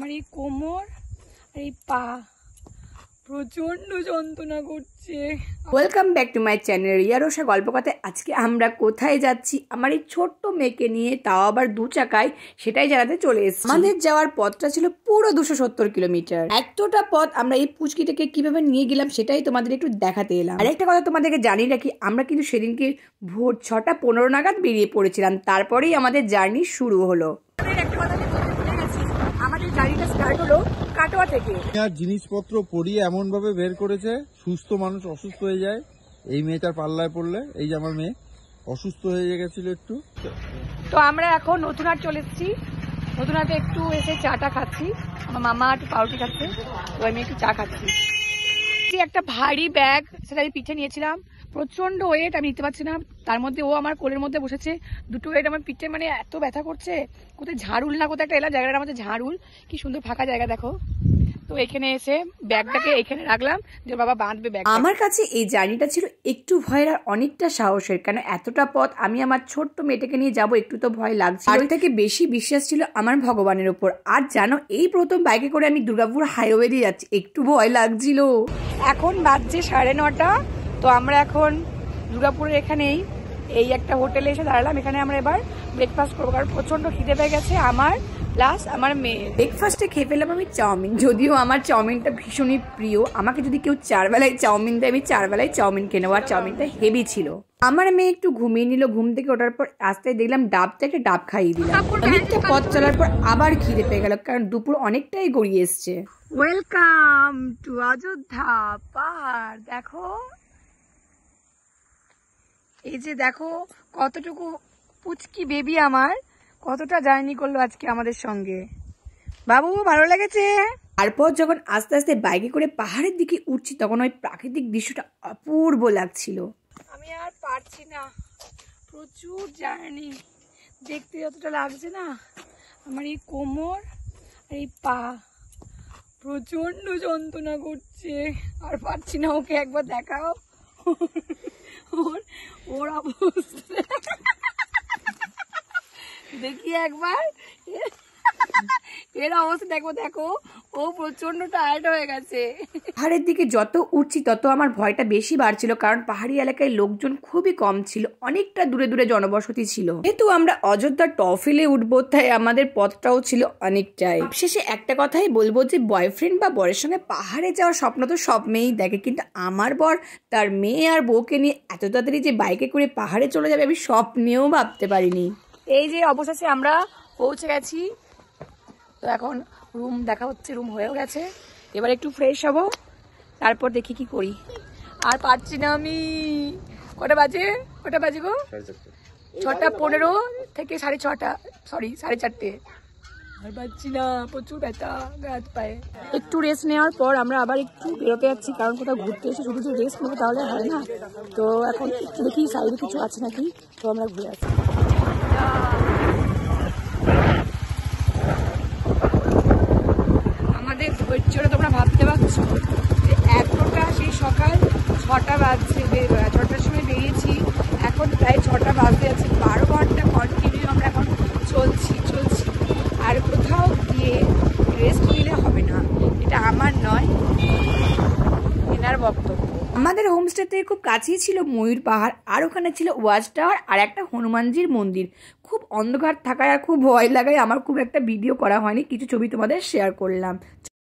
আমার এই কোমর আর এই পা প্রচন্ড যন্ত্রণা করছে। Welcome back to my channel Riya Rosha গল্পকথায়। আজকে আমরা কোথায় যাচ্ছি আমার এই ছোট্ট মেয়েকে নিয়ে, তাও আবার 2 চাকায়, সেটাই জানাতে চলে এসেছি। আমাদের যাওয়ার পথটা ছিল পুরো 270 কিলোমিটার। এতটা পথ আমরা এই পুচকিটাকে কিভাবে নিয়ে গেলাম সেটাই তোমাদের একটু দেখাতে এলাম। আর একটা কথা তোমাদেরকে জানিয়ে রাখি, আমরা কিন্তু সেদিনকে ভোর 6:15 নাগাদ বেরিয়ে পড়েছিলাম, তারপরেই আমাদের জার্নি শুরু হলো। আমাদের জার্নিটা স্টার্ট হলো কাটোয়া থেকে। আর জিনিসপত্র পরিয়ে এমন ভাবে বের করেছে, সুস্থ মানুষ অসুস্থ হয়ে যায় এই মেয়েটার পাল্লায় পড়লে। এই যে আমার মেয়ে অসুস্থ হয়ে গেছিল একটু। তো আমরা এখন নতুনহাট চলে এসেছি। নতুনহাটে একটু এসে চাটা খাচ্ছি। আমার মামা একটু পাউরুটি খাচ্ছে, তো আমি একটু চা খাচ্ছি। একটা ভারী ব্যাগ সেটা আমি পিঠে নিয়েছিলাম, প্রচন্ড ওয়েট, আমি নিতে পারছি না। তার মধ্যে ও আমার কোলের মধ্যে বসেছে, দুটো ওয়েট আমার পিঠে মানে এত ব্যথা করছে। কোথায় ঝাড়ুল না কোথায় একটা এলাম, জায়গাটার মধ্যে ঝাড়ুল, কি সুন্দর ফাঁকা জায়গা দেখো। তো এখানে এসে ব্যাগটাকে এখানে রাখলাম যে বাবা বাঁধবে ব্যাগ। আমার কাছে এই জার্নিটা ছিল একটু ভয়ের আর অনেকটা সাহসের, কারণ এতটা পথ আমি আমার ছোট্ট মেয়েটাকে নিয়ে যাব, একটু তো ভয় লাগছে। আর থেকে বেশি বিশ্বাস ছিল আমার ভগবানের উপর। আর জানো, এই প্রথম বাইকে করে আমি দুর্গাপুর হাইওয়ে দিয়ে যাচ্ছি, একটু ভয় লাগছিল। এখন বাজছে 9:30। তো আমরা এখন দুর্গাপুরের এখানেই এই একটা হোটেলে এসে দাঁড়ালাম। এখানে আমরা এবার ব্রেকফাস্ট করবো, কারণ প্রচন্ড খিদে পেয়ে গেছে আমার প্লাস আমার মেয়ে। ব্রেকফাস্টে খেয়ে ফেললাম আমি চাউমিন, যদিও আমার চাউমিনটা ভীষণই প্রিয়। আমাকে যদি কেউ 4 বেলায় চাউমিন দেয়, আমি 4 বেলায় চাউমিন কিনে নেবো। আর চাউমিনটা হেভি ছিল। আমার মেয়ে একটু ঘুমিয়ে নিল। ঘুম থেকে ওঠার পর আস্তে দেখলাম ডাবতে একটা ডাব খাইয়ে দিলাম। অনেকটা পথ চলার পর আবার খিদে পেয়ে গেল, কারণ দুপুর অনেকটাই গড়িয়ে এসছে। ওয়েলকাম টু অযোধ্যা পাহাড়। দেখো, এই যে দেখো কতটুকু পুচকি বেবি আমার কতটা জার্নি করলো আজকে আমাদের সঙ্গে। বাবু ভালো লেগেছে? তারপর যখন আস্তে আস্তে বাইকে করে পাহাড়ের দিকে উঠছি, তখন ওই প্রাকৃতিক দৃশ্যটা অপূর্ব লাগছিল। আমি আর পারছি না, প্রচুর জার্নি। দেখতে যতটা লাগছে না, আমার এই কোমর আর এই পা প্রচন্ড যন্ত্রণা করছে। আর পারছি না। ওকে একবার দেখাও ওর অবস্থা দেখি একবার, এর অবস্থা দেখো। দেখো ও প্রচন্ড টায়ার্ড হয়ে গেছে। পাহাড়ের দিকে যত উঠছি তত আমার ভয়টা বেশি বাড়ছিল, কারণ পাহাড়ি এলাকায় লোকজন খুবই কম ছিল, অনেকটা দূরে দূরে জনবসতি ছিল। যেহেতু আমরা অযোধ্যা টফিলে উঠবো, তাই আমাদের পথটাও ছিল অনেকটাই। শেষে একটা কথাই বলবো যে বয়ফ্রেন্ড বা বরের সঙ্গে পাহাড়ে যাওয়ার স্বপ্ন তো সব মেয়েই দেখে, কিন্তু আমার বর তার মেয়ে আর বউকে নিয়ে এত তাড়াতাড়ি যে বাইকে করে পাহাড়ে চলে যাবে আমি স্বপ্নেও ভাবতে পারিনি। এই যে অবশেষে আমরা পৌঁছে গেছি। তো এখন রুম দেখা হচ্ছে, রুম হয়েও গেছে। এবার একটু ফ্রেশ হব, তারপর দেখি কি করি। আর পারছি না আমি। কটা বাজে গো? 6:15 থেকে 6:30, সরি 4:30। আর পারছি না, প্রচুর ব্যথা হাত পায়ে। একটু রেস্ট নেওয়ার পর আমরা আবার একটু বেরোতে যাচ্ছি, কারণ কোথাও ঘুরতে এসে শুধু রেস্ট নেবো তাহলে হয় না। তো এখন একটু দেখি সাইডে কিছু আছে নাকি, তো আমরা ঘুরে আসি। আমাদের ধৈর্যটা তোমরা ভাবতে পারছো যে এতটা, সেই সকাল 6টা বাজছে, 6টার সময় বেরিয়েছি, এখন প্রায় 6টা বাজতে যাচ্ছে। 12 ঘন্টা কন্টিনিউ আমরা এখন চলছি। আর কোথাও গিয়ে রেস্ট নিলে হবে না, এটা আমার নয়, এনার বক্তব্য। আমাদের হোমস্টে থেকে খুব কাছেই ছিল ময়ূর পাহাড়, আর ওখানে ছিল ওয়াচ টাওয়ার আর একটা হনুমানজির মন্দির। খুব অন্ধকার থাকায় আর খুব ভয় লাগায় আমার খুব একটা ভিডিও করা হয়নি, কিছু ছবি তোমাদের শেয়ার করলাম।